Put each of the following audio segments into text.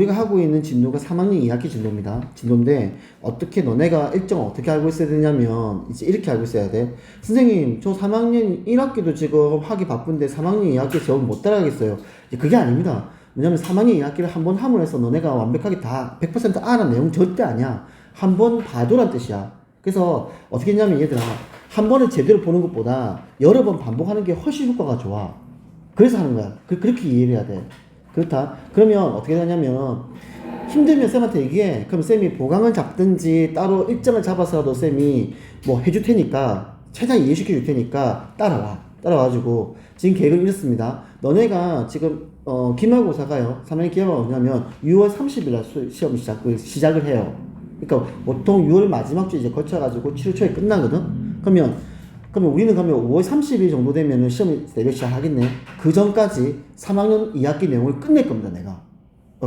우리가 하고 있는 진도가 3학년 2학기 진도입니다. 진도인데 어떻게 너네가 일정을 어떻게 알고 있어야 되냐면 이제 이렇게 알고 있어야 돼. 선생님 저 3학년 1학기도 지금 하기 바쁜데 3학년 2학기 저 못 따라가겠어요. 이제 그게 아닙니다. 왜냐면 3학년 2학기를 한 번 함으로 해서 너네가 완벽하게 다 100% 아는 내용 절대 아니야. 한 번 봐도란 뜻이야. 그래서 어떻게 했냐면 얘들아, 한 번을 제대로 보는 것보다 여러 번 반복하는 게 훨씬 효과가 좋아. 그래서 하는 거야. 그렇게 이해를 해야 돼. 그렇다. 그러면 어떻게 되냐면 힘들면 쌤한테 얘기해. 그럼 쌤이 보강을 잡든지 따로 일정을 잡아서라도 쌤이 뭐 해줄 테니까, 최대한 이해시켜 줄 테니까 따라와. 따라와가지고 지금 계획은 이렇습니다. 너네가 지금 기말고사가요. 3학년 기말고사가 뭐냐면 6월 30일 날 시험 시작을 해요. 그러니까 보통 6월 마지막 주 이제 거쳐가지고 7월 초에 끝나거든. 그러면 우리는 5월 30일 정도 되면은 시험이 내일 시작하겠네. 그 전까지 3학년 2학기 내용을 끝낼 겁니다, 내가.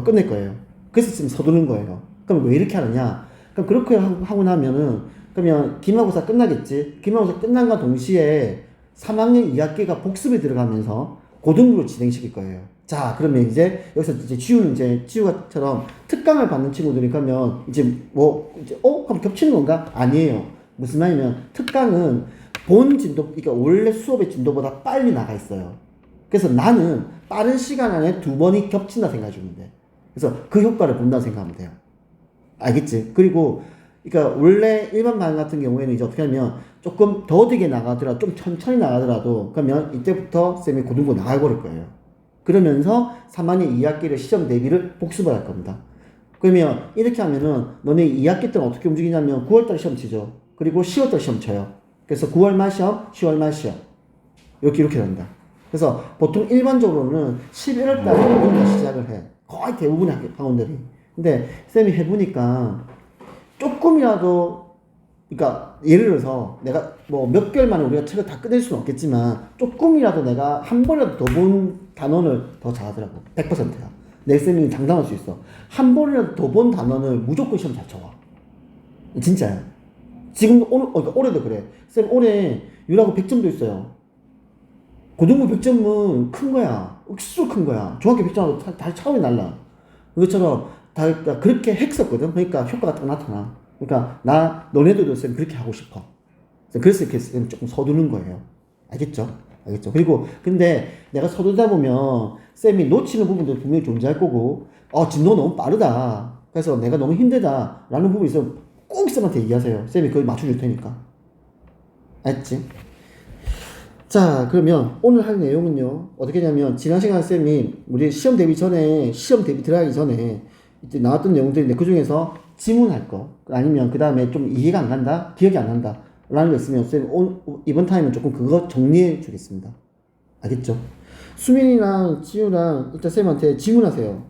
끝낼 거예요. 그래서 지금 서두르는 거예요. 그럼 왜 이렇게 하느냐? 그럼 그렇게 하고 나면은, 그러면 기말고사 끝나겠지? 기말고사 끝난과 동시에 3학년 2학기가 복습에 들어가면서 고등부를 진행시킬 거예요. 자, 그러면 이제 여기서 이제 지우가처럼 특강을 받는 친구들이 그러면 그럼 겹치는 건가? 아니에요. 무슨 말이냐면 특강은 본 진도, 그러니까 원래 수업의 진도보다 빨리 나가 있어요. 그래서 나는 빠른 시간 안에 2번이 겹친다 생각해주면 돼. 그래서 그 효과를 본다 생각하면 돼요. 알겠지? 그리고, 그러니까 원래 일반 반 같은 경우에는 이제 어떻게 하면 조금 더디게 나가더라도, 좀 천천히 나가더라도, 그러면 이때부터 쌤이 고등부 나갈 거예요. 그러면서 3학년 2학기를 시험 대비를 복습을 할 겁니다. 그러면 이렇게 하면은 너네 2학기 때는 어떻게 움직이냐면 9월달 시험 치죠. 그리고 10월달 시험 쳐요. 그래서 9월 말 시험, 10월 말 시험. 이렇게 된다. 그래서 보통 일반적으로는 11월 달에 고등부가 시작을 해. 거의 대부분의 학원들이. 근데 쌤이 해보니까 조금이라도, 그러니까 예를 들어서 내가 뭐 몇 개월 만에 우리가 책을 다 끝낼 수는 없겠지만 조금이라도 내가 한 번이라도 더 본 단원을 더 잘하더라고. 100%야. 내 쌤이 장담할 수 있어. 한 번이라도 더 본 단원을 무조건 시험 잘 쳐와. 진짜야. 지금 그러니까 올해도 그래. 쌤 올해 유라고 100점도 있어요. 고등부 100점은 큰 거야. 억수로 큰 거야. 중학교 100점하고 다 차원이 날라. 그것처럼 그러니까 그렇게 했었거든. 그러니까 효과가 딱 나타나. 그러니까 너네들도 쌤 그렇게 하고 싶어. 그래서 이렇게 쌤 조금 서두는 거예요. 알겠죠? 그리고 근데 내가 서두르다 보면 쌤이 놓치는 부분도 분명히 존재할 거고, 진도 너무 빠르다. 그래서 내가 너무 힘들다. 라는 부분이 있으면 꼭 쌤한테 얘기하세요. 쌤이 그걸 맞춰줄 테니까. 알겠지? 자, 그러면 오늘 할 내용은요, 어떻게 하냐면, 지난 시간 쌤이 우리 시험 대비 들어가기 전에 이제 나왔던 내용들인데, 그 중에서 지문할 거, 아니면 그 다음에 좀 이해가 안 간다, 기억이 안 난다, 라는 거 있으면 쌤 이번 타임은 조금 그거 정리해 주겠습니다. 알겠죠? 수민이랑 지우랑 일단 쌤한테 지문하세요.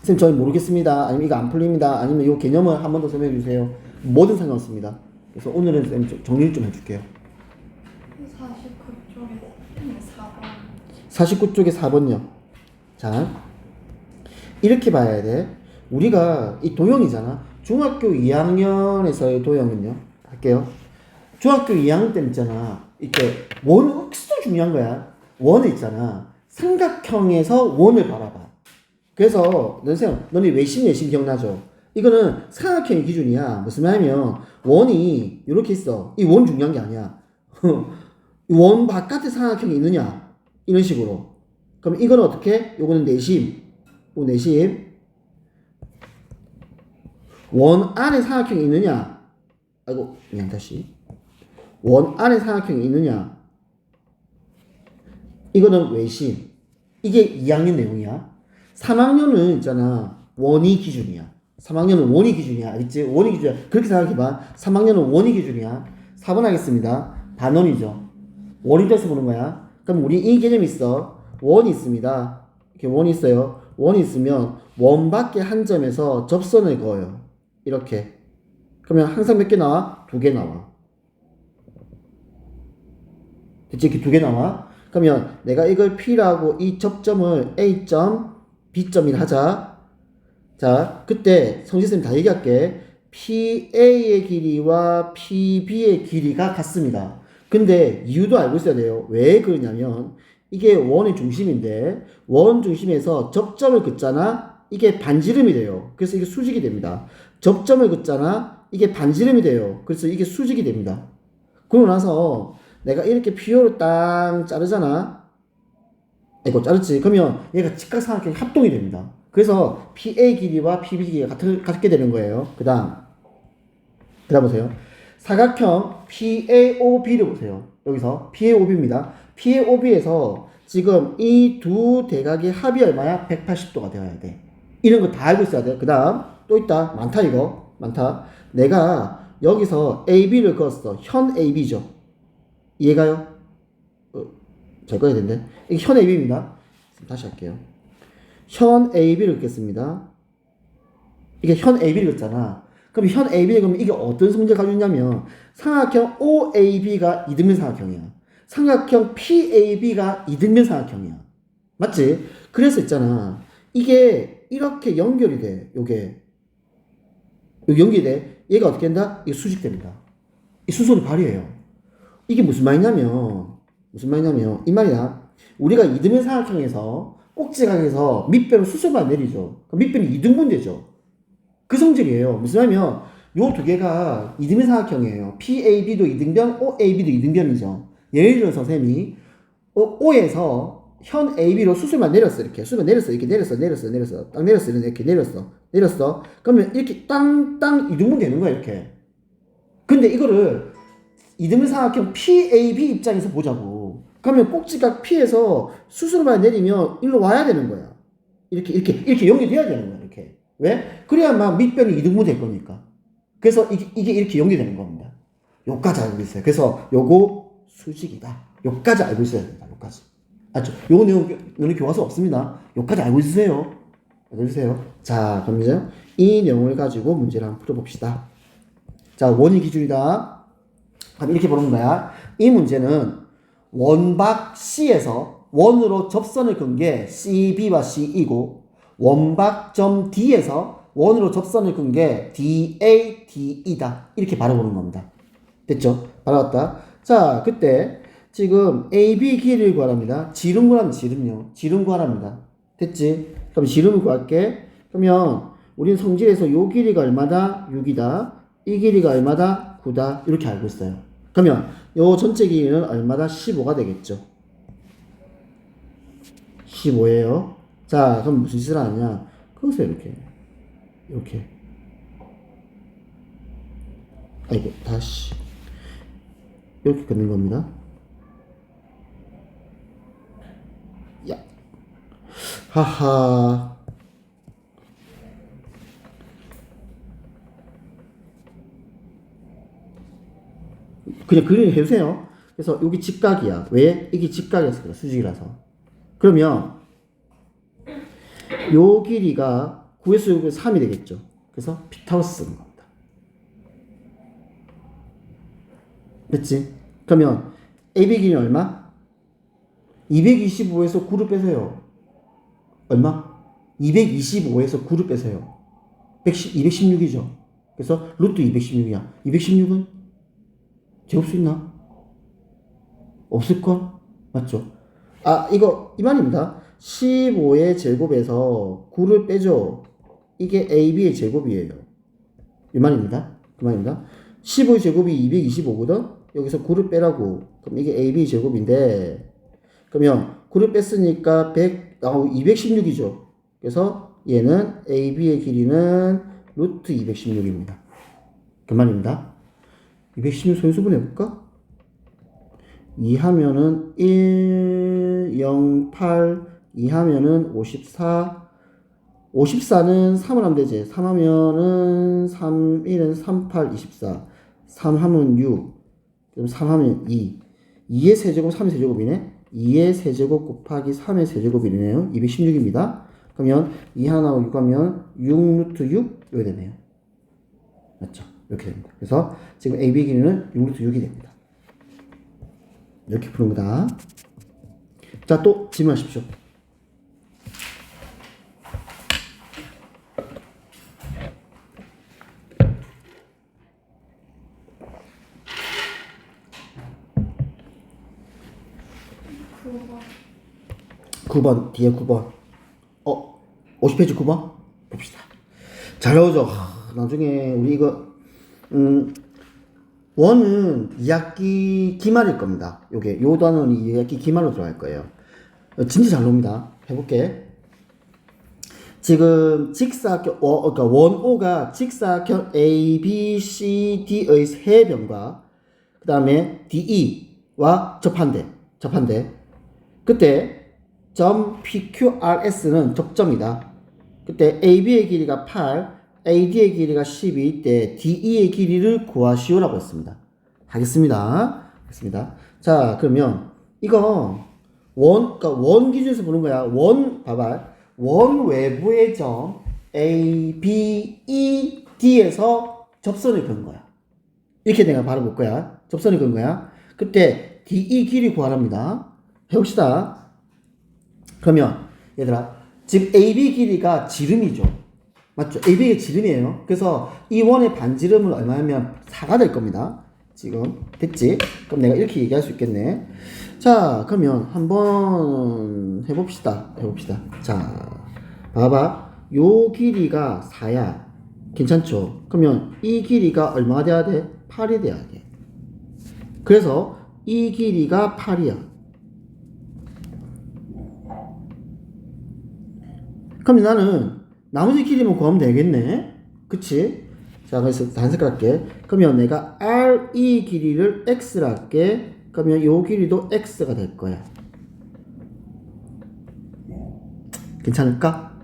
쌤, 저희 모르겠습니다. 아니면 이거 안 풀립니다. 아니면 이 개념을 한 번 더 설명해 주세요. 뭐든 상관없습니다. 그래서 오늘은 쌤 정리를 좀 해줄게요. 49쪽에 4번요. 자, 이렇게 봐야 돼. 우리가 이 도형이잖아. 중학교 2학년에서의 도형은요. 할게요. 중학교 2학년 때는 있잖아. 이렇게 원은 억수로 중요한 거야. 원을 있잖아. 삼각형에서 원을 바라봐. 그래서 너네 외심 기억나죠? 이거는 삼각형의 기준이야. 무슨 말이냐면 원이 이렇게 있어. 이 원 중요한 게 아니야. 원 바깥에 삼각형이 있느냐, 이런 식으로. 그럼 이거는 어떻게? 요거는 내심. 내심. 원 안에 삼각형이 있느냐? 그냥 다시. 원 안에 삼각형이 있느냐? 이거는 외심. 이게 2학년 내용이야. 3학년은 있잖아. 원이 기준이야. 3학년은 원이 기준이야. 알겠지? 원이 기준이야. 그렇게 생각해봐. 3학년은 원이 기준이야. 4번 하겠습니다. 반원이죠. 원이 돼서 보는 거야. 그럼 우리 이 개념이 있어. 원이 있습니다. 이렇게 원이 있어요. 원이 있으면 원 밖에 한 점에서 접선을 그어요. 이렇게. 그러면 항상 몇 개 나와? 2개 나와. 됐지? 이렇게 2개 나와. 그러면 내가 이걸 P라고 이 접점을 A점, B점이라 하자. 자, 그때 성실쌤 다 얘기할게. PA의 길이와 PB의 길이가 같습니다. 근데 이유도 알고 있어야 돼요. 왜 그러냐면 이게 원의 중심인데 원 중심에서 접점을 긋잖아. 이게 반지름이 돼요. 그래서 이게 수직이 됩니다. 접점을 긋잖아. 이게 반지름이 돼요. 그래서 이게 수직이 됩니다. 그러고 나서 내가 이렇게 PO를 딱 자르잖아. 이거 자르지. 그러면 얘가 직각삼각형이 합동이 됩니다. 그래서 PA 길이와 PB 길이가 같게 되는 거예요. 그 다음 보세요. 사각형 PAOB를 보세요. 여기서 PAOB입니다. PAOB에서 지금 이 두 대각의 합이 얼마야? 180도가 되어야 돼. 이런 거 다 알고 있어야 돼. 그 다음 또 있다. 많다 이거. 많다. 내가 여기서 AB를 그었어. 현 AB죠. 이해가요? 잘 꺼야 되는데. 이게 현 AB입니다. 다시 할게요. 현 AB를 긋겠습니다. 이게 현 AB를 긋잖아. 그럼 현 AB를 그러면 이게 어떤 성질을 가지고 있냐면 삼각형 OAB가 이등변 삼각형이야. 삼각형 PAB가 이등변 삼각형이야. 맞지? 그래서 있잖아. 이게 이렇게 연결이 돼. 요게 연결이 돼. 얘가 어떻게 된다? 이게 수직됩니다. 이 수소를 발휘해요. 이게 무슨 말이냐면 이 말이야. 우리가 이등변 삼각형에서 꼭지각에서 밑변을 수소만 내리죠. 그럼 밑변이 이등분 되죠. 그 성질이에요. 무슨 말이냐면 요 두 개가 이등변 삼각형이에요. PAB도 이등변, OAB도 이등변이죠. 예를 들어서 쌤이 O에서 현 AB로 수술만 내렸어. 이렇게 수술만 내렸어. 이렇게 내렸어. 딱 내렸어. 이렇게 내렸어. 그러면 이렇게 땅 이등분 되는 거야. 이렇게. 근데 이거를 이등변 삼각형 PAB 입장에서 보자고. 그러면 꼭지각 P에서 수술만 내리면 일로 와야 되는 거야. 이렇게 연결돼야 되는 거야. 이렇게. 왜? 그래야만 밑변이 이등분 될 거니까. 그래서 이게 이렇게 연결되는 겁니다. 요까지 알고 있어요. 그래서 요거 수직이다. 요까지 알고 있어야 됩니다. 요까지. 알죠? 요 내용 교과서 없습니다. 요까지 알고 있으세요. 알고 있으세요. 자, 그럼 이제 이 내용을 가지고 문제를 한번 풀어봅시다. 자, 원이 기준이다. 그럼 이렇게 보는 거야. 이 문제는 원박 C에서 원으로 접선을 긋은 게 CB와 CE고 원박점 D에서 원으로 접선을 긋은 게 DA, DE다. 이렇게 바라보는 겁니다. 됐죠? 바라봤다. 자, 그때 지금 AB 길이를 구하랍니다. 지름 구하면 지름요. 지름 구하랍니다. 됐지? 그럼 지름을 구할게. 그러면 우리는 성질에서 요 길이가 얼마다? 6이다. 이 길이가 얼마다? 9다. 이렇게 알고 있어요. 그러면 요 전체 길이는 얼마다? 15가 되겠죠. 15예요. 자, 그럼 무슨 짓을 하냐? 그것을 이렇게. 아이고, 다시. 이렇게 긋는 겁니다. 야. 하하. 그냥 그림을 해주세요. 그래서 여기 직각이야. 왜? 이게 직각이었어요. 수직이라서. 그러면 요 길이가 9에서 6은 3이 되겠죠. 그래서 피타고라스 쓰는 겁니다. 됐지? 그러면 AB 길이는 얼마? 225에서 9를 빼세요. 얼마? 225에서 9를 빼세요. 216이죠. 그래서 루트 216이야. 216은 재울 수 있나? 없을걸? 맞죠? 아, 이 말입니다. 15의 제곱에서 9를 빼죠. 이게 AB의 제곱이에요. 이 말입니다. 그 말입니다. 15의 제곱이 225거든? 여기서 9를 빼라고. 그럼 이게 AB 제곱인데, 그러면 9를 뺐으니까 216이죠. 그래서 얘는 AB의 길이는 루트 216입니다. 그 말입니다. 216 소인수분 해볼까? 2 하면은 1, 0, 8, 2 하면은 54, 54는 3을 하면 되지. 3 하면은 3, 1은 3, 8, 24. 3 하면 6. 그럼 3 하면 2. 2의 세제곱, 3의 세제곱이네. 2의 세제곱 곱하기 3의 세제곱이네요. 216입니다. 그러면 2 하나 6 하면 6 루트 6 이렇게 되네요. 맞죠? 이렇게 됩니다. 그래서 지금 AB 길이는 6 루트 6이 됩니다. 이렇게 푸는 거다. 자, 또 질문하십시오. 그거 9번, 뒤에 9번. 50페이지 9번? 봅시다. 잘 나오죠? 나중에 우리 이거 원은 2학기 기말일 겁니다. 요게 요 단원이 2학기 기말로 들어갈 거예요. 진짜 잘 나옵니다. 해볼게. 지금 직사각형 그러니까 원O가 직사각형 A, B, C, D의 세 변과 그 다음에 DE와 접한대. 그때 점 PQRS는 접점이다. 그때 AB의 길이가 8, AD의 길이가 12, 때 DE의 길이를 구하시오라고 했습니다. 하겠습니다. 자, 그러면 이거 그러니까 원 기준에서 보는 거야. 봐봐. 원 외부의 점 A, B, E, D에서 접선을 그은 거야. 이렇게 내가 바로 볼 거야. 접선을 그은 거야. 그때 DE 길이 구하랍니다. 해봅시다. 그러면 얘들아, 지금 AB 길이가 지름이죠. 맞죠? AB가 지름이에요. 그래서 이 원의 반지름은 얼마냐면 4가 될 겁니다. 지금 됐지? 그럼 내가 이렇게 얘기할 수 있겠네. 자, 그러면 한번 해봅시다. 자, 봐봐. 요 길이가 4야. 괜찮죠? 그러면 이 길이가 얼마가 돼야 돼? 8이 돼야 돼. 그래서 이 길이가 8이야. 그럼 나는 나머지 길이만 구하면 되겠네. 그치? 자, 그래서 단색깔 할게. 그러면 내가 RE 길이를 X라 할게. 그러면 요 길이도 X가 될 거야. 괜찮을까?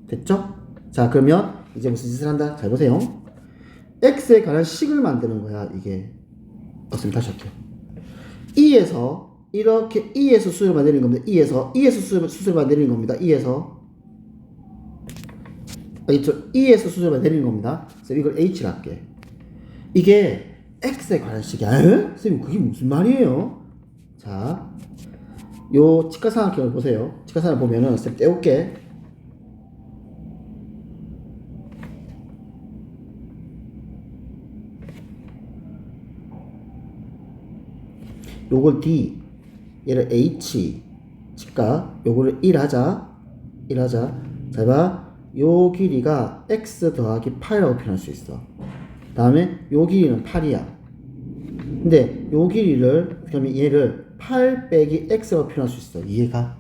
됐죠? 자, 그러면 이제 무슨 짓을 한다? 잘 보세요. X에 관한 식을 만드는 거야, 이게. 없으면 다시 할게요. E에서 이렇게 E에서 수를 만드는 겁니다. E에서 수를 만드는 겁니다. E에서 수술만 내리는 겁니다. 그래서 이걸 H를 할게. 이게 X에 관한 식이야. 선생님, 그게 무슨 말이에요? 자, 요 직각삼각형을 보세요. 직각삼각형 보면은 쌤 떼올게. 요걸 D, 얘를 H, 직각, 요거를 1 하자. 잘 봐. 요 길이가 x 더하기 8이라고 표현할 수 있어. 다음에 요 길이는 8이야. 근데 요 길이를, 그러면 얘를 8 빼기 x라고 표현할 수 있어. 이해가?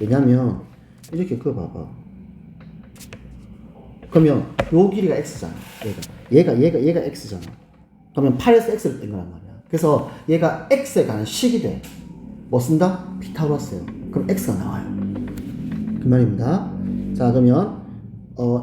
왜냐면 이렇게 그거 봐봐. 그러면 요 길이가 x잖아. 얘가 x잖아. 그러면 8에서 x를 뺀 거란 말이야. 그래서 얘가 x에 관한 식이 돼. 뭐 쓴다? 피타고라스예요. 그럼 x가 나와요. 그 말입니다. 자, 그러면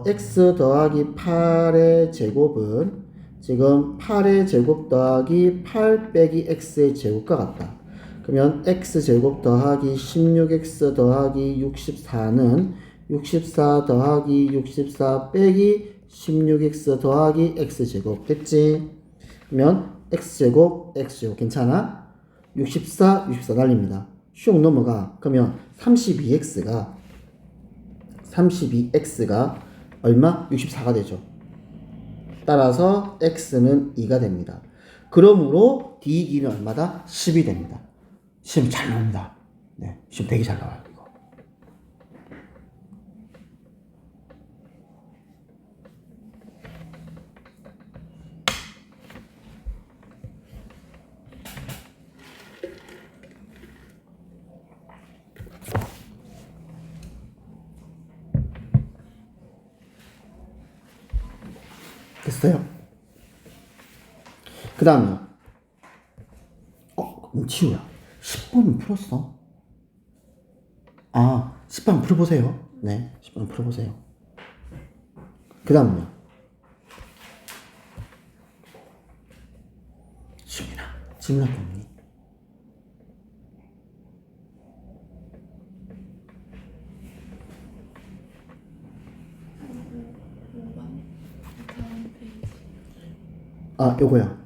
x 더하기 8의 제곱은 지금 8의 제곱 더하기 8 빼기 x의 제곱과 같다. 그러면 x제곱 더하기 16x 더하기 64는 64 더하기 64 빼기 16x 더하기 x제곱 됐지? 그러면 x제곱 괜찮아? 64 날립니다. 슉 넘어가. 그러면 32x가 얼마? 64가 되죠. 따라서 x는 2가 됩니다. 그러므로 d 길이는 얼마다? 10이 됩니다. 시험 잘 나옵니다. 네, 시험 되게 잘 나와요, 이거. 됐어요? 그 다음에 치우야 10번은 풀었어? 10번 풀어보세요. 네, 10번 풀어보세요. 그 다음은요. 질문할 거 없니? 요거야.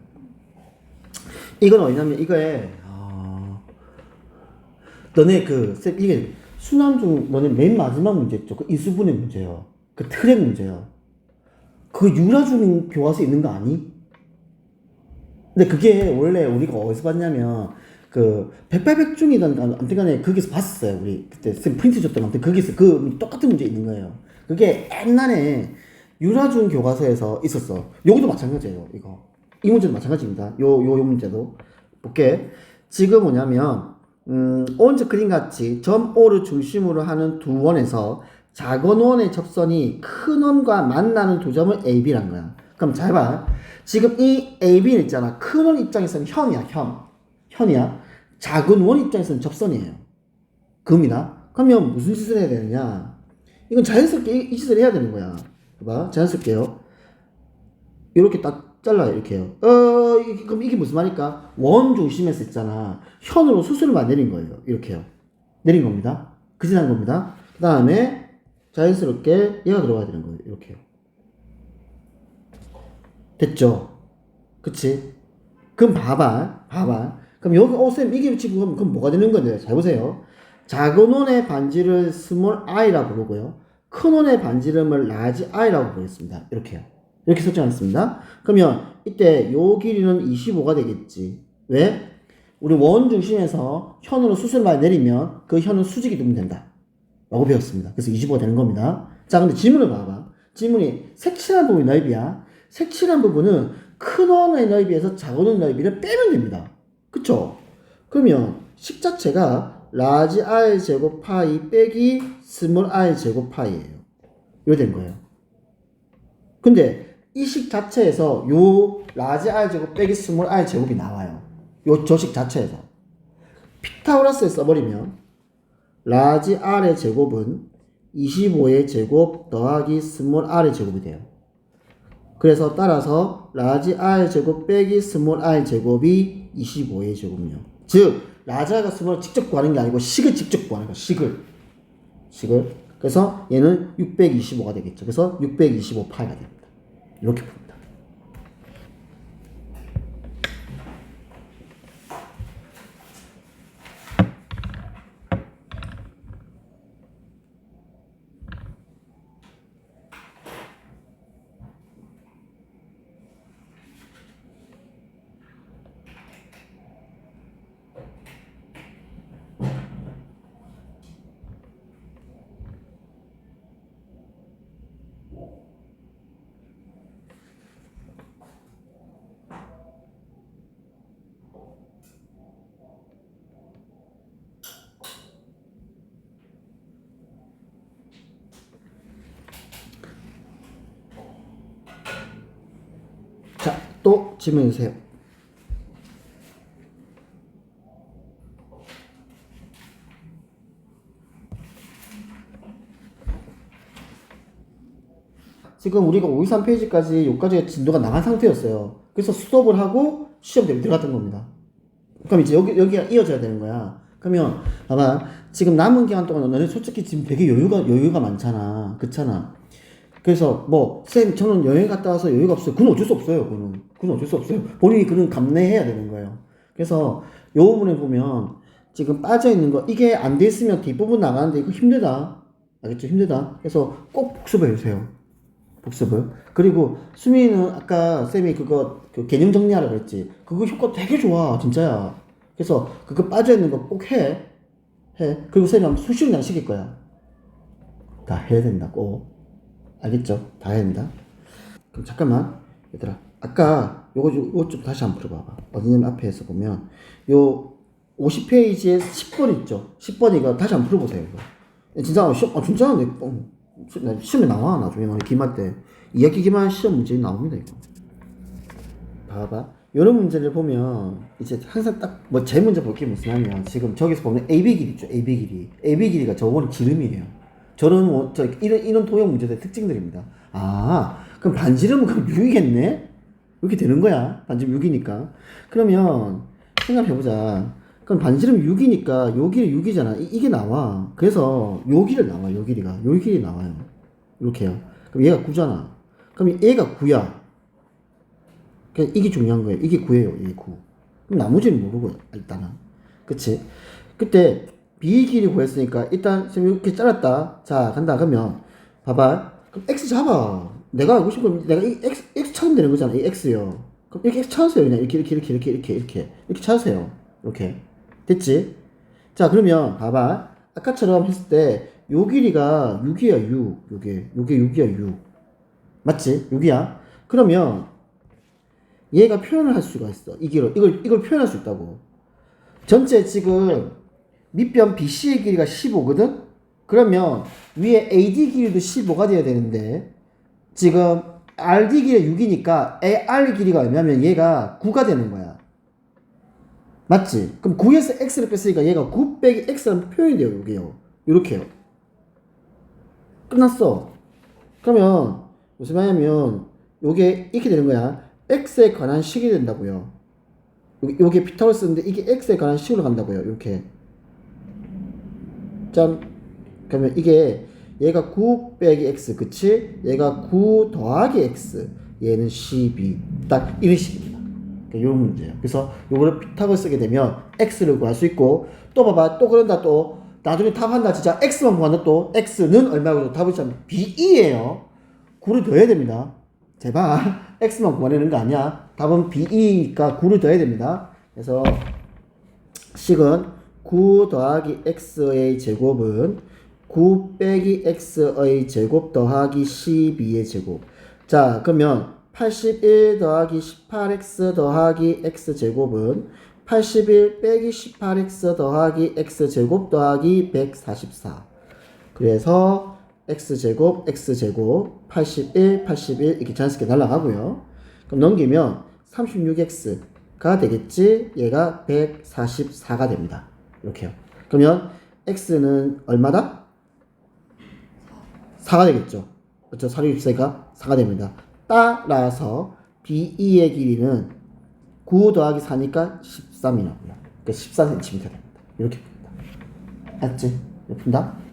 이건 뭐냐면 이거에 너네 이게 수남 중 너네 맨 마지막 문제 있죠. 그 인수분해 문제요. 그 트랙 문제요. 그 유라중 교과서에 있는 거 아니? 근데 그게 원래 우리가 어디서 봤냐면 그 백발백중이든 아무튼 간에 거기서 봤었어요. 우리 그때 쌤 프린트 줬던 아무튼 거기서 그 똑같은 문제 있는 거예요. 그게 옛날에 유라준 교과서에서 있었어. 요것도 마찬가지예요. 이거. 이 문제도 마찬가지입니다. 요 문제도. 볼게. 지금 뭐냐면, 오른쪽 그림 같이 점 O를 중심으로 하는 두 원에서 작은 원의 접선이 큰 원과 만나는 두 점을 AB란 거야. 그럼 잘 봐. 지금 이 AB는 있잖아. 큰 원 입장에서는 현이야, 현이야. 작은 원 입장에서는 접선이에요. 그겁니다. 그러면 무슨 짓을 해야 되느냐? 이건 자연스럽게 이 짓을 해야 되는 거야. 봐봐. 자연스럽게요. 이렇게 딱 잘라요. 이렇게요. 그럼 이게 무슨 말일까? 원 중심에서 있잖아. 현으로 수술만 내린 거예요. 이렇게요. 내린 겁니다. 그 짓 한 겁니다. 그 다음에 자연스럽게 얘가 들어가야 되는 거예요. 이렇게요. 됐죠? 그치? 그럼 봐봐. 그럼 여기, 쌤, 이게 지금, 그럼 뭐가 되는 건데? 잘 보세요. 작은 원의 반지를 스몰 i라고 부르고요. 큰 원의 반지름을 라지 i라고 부르겠습니다. 이렇게요. 이렇게 설정했습니다. 그러면 이때 요 길이는 25가 되겠지. 왜? 우리 원 중심에서 현으로 수술만 내리면 그 현은 수직이 되면 된다. 라고 배웠습니다. 그래서 25가 되는 겁니다. 자, 근데 질문을 봐봐. 질문이 색칠한 부분이 넓이야. 색칠한 부분은 큰 원의 넓이에서 작은 원의 넓이를 빼면 됩니다. 그쵸? 그러면 식 자체가 라지 r 제곱 파이 빼기 스몰 r 제곱 파이예요. 이거 된 거예요. 근데 이 식 자체에서 요 라지 r 제곱 빼기 스몰 r 제곱이 나와요. 요 저식 자체에서 피타고라스에 써버리면 라지 r의 제곱은 25의 제곱 더하기 스몰 r의 제곱이 돼요. 그래서 따라서 라지 r 제곱 빼기 스몰 r 제곱이 25의 제곱이요. 즉 라지 r과 스몰을 직접 구하는 게 아니고 식을 직접 구하는 거야. 식을. 그래서 얘는 625가 되겠죠. 그래서 625파이가 됩니다. 이렇게 봅니다. 자, 또 질문해 주세요. 지금 우리가 523페이지까지 여기까지 진도가 나간 상태였어요. 그래서 스톱을 하고 시험 대비 들어갔던 겁니다. 그럼 이제 여기가 이어져야 되는 거야. 그러면 봐봐. 지금 남은 기간 동안 너네 솔직히 지금 되게 여유가 많잖아. 그렇잖아. 그래서 쌤 저는 여행 갔다 와서 여유가 없어요. 그건 어쩔 수 없어요. 그건 어쩔 수 없어요. 본인이 그는 감내해야 되는 거예요. 그래서 요 부분에 보면 지금 빠져있는 거 이게 안 돼 있으면 뒷부분 나가는데 이거 힘들다. 알겠죠? 힘들다. 그래서 꼭 복습을 해주세요. 복습을. 그리고 수민이는 아까 쌤이 그 개념 정리하라고 그랬지. 그거 효과 되게 좋아. 진짜야. 그래서 그거 빠져있는 거 꼭 해. 그리고 쌤이 한번 수시로 난 시킬 거야. 다 해야 된다. 꼭. 알겠죠? 다 해야 된다. 그럼 잠깐만. 얘들아. 아까 요거 좀 다시 한번 풀어봐봐. 어디냐면 앞에서 보면 요 50페이지에 10번 있죠? 10번 이거 다시 한번 풀어보세요. 이거. 진짜 진짜 시험에 나와. 나중에 너네 기말 때 2학기 기말 시험 문제 나옵니다. 이거 봐봐. 이런 문제를 보면 이제 항상 딱 제 문제 볼 게 무슨 하면 지금 저기서 보면 AB 길이 있죠. AB 길이가 저거는 지름이에요. 이런 도형 문제들의 특징들입니다. 그럼 반지름은 그럼 6이겠네? 이렇게 되는 거야. 반지름 6이니까. 그러면 생각해보자. 그럼 반지름 6이니까 요 길이 6이잖아. 이게 나와. 그래서 요 길이 나와. 요 길이 나와요. 이렇게요. 그럼 얘가 9잖아. 그럼 얘가 9야. 그러니까 이게 중요한 거예요. 이게 9예요. 이게 9. 그럼 나머지는 모르고 일단은. 그치? 그때 B 길이 구했으니까 일단 이렇게 잘랐다. 자 간다. 그러면 봐봐. 그럼 X 잡아. 내가 알고 싶은 건 내가 이 X 찾으면 되는 거잖아. 이 X요. 그럼 이렇게 X 찾으세요. 그냥 이렇게 찾으세요. 이렇게 됐지? 자 그러면 봐봐. 아까처럼 했을 때 요 길이가 6이야 6. 요게 6이야 6. 맞지? 6이야. 그러면 얘가 표현을 할 수가 있어. 이걸 표현할 수 있다고. 전체 지금 밑변 BC의 길이가 15거든? 그러면 위에 AD 길이도 15가 돼야 되는데 지금 RD 길이가 6이니까 AR 길이가 얼마면 얘가 9가 되는 거야. 맞지? 그럼 9에서 X를 뺐으니까 얘가 9 빼기 X라는 표현이 돼요. 이게요. 이렇게요. 끝났어. 그러면 무슨 말이냐면 요게 이렇게 되는 거야. X에 관한 식이 된다고요. 요게 피타고라스인데 이게 X에 관한 식으로 간다고요. 이렇게. 짠. 그러면 이게 얘가 9 빼기 X 그치? 얘가 9 더하기 X 얘는 12 딱 이런 식입니다. 그러니까 이런 문제예요. 그래서 요거를 피타고를 쓰게 되면 X를 구할 수 있고 또 봐봐 또 그런다 또 나중에 답한다 진짜 X만 구한다 또 X는 얼마고 답을 찾으면 B2예요. 9를 더해야 됩니다. 제발 X만 구하려는 거 아니야. 답은 B2니까 9를 더해야 됩니다. 그래서 식은 9 더하기 X의 제곱은 9 빼기 X의 제곱 더하기 12의 제곱. 자 그러면 81 더하기 18X 더하기 X제곱은 81 빼기 18X 더하기 X제곱 더하기 144. 그래서 X제곱, X제곱, 81, 81 이렇게 자연스럽게 날아가고요. 그럼 넘기면 36X가 되겠지. 얘가 144가 됩니다. 이렇게요. 그러면 X는 얼마다? 4가 되겠죠. 그렇죠. 464가 4가 됩니다. 따라서 B2의 길이는 9 더하기 4니까 13이 나고요. 그러니까 14cm 됩니다. 이렇게 푼다. 알았지? 푼다?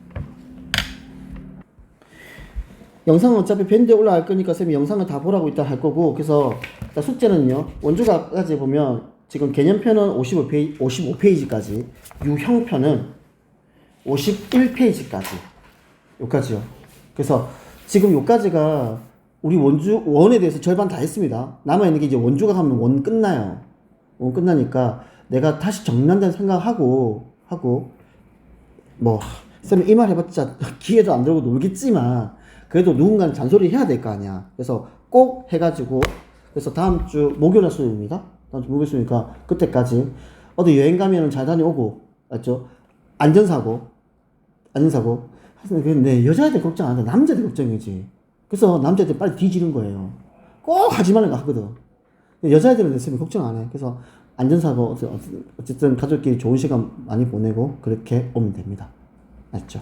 영상은 어차피 밴드에 올라갈 거니까 쌤이 영상을 다 보라고 일단 할 거고 그래서 숙제는요. 원주가까지 보면 지금 개념편은 55페이지까지 유형편은 51페이지까지 여기까지요. 그래서 지금 여기까지가 우리 원에 대해서 절반 다 했습니다. 남아있는 게 이제 원주가 가면 원 끝나요. 원 끝나니까 내가 다시 정리한다는 생각하고 뭐 쌤이 이 말 해봤자 기회도 안 들고 놀겠지만 그래도 누군가는 잔소리 해야 될 거 아니야. 그래서 꼭 해가지고 그래서 다음 주 목요일 날 수요일입니다. 다음 주 목요일 수요일이니까 그때까지 어디 여행 가면은 잘 다녀오고 맞죠? 안전사고 근데 여자애들 걱정 안 해. 남자들 걱정이지. 그래서 남자애들 빨리 뒤지는 거예요. 꼭 하지 말라고 하거든. 여자애들은 쌤이 걱정 안 해. 그래서 안전사고 어쨌든 가족끼리 좋은 시간 많이 보내고 그렇게 오면 됩니다. 맞죠?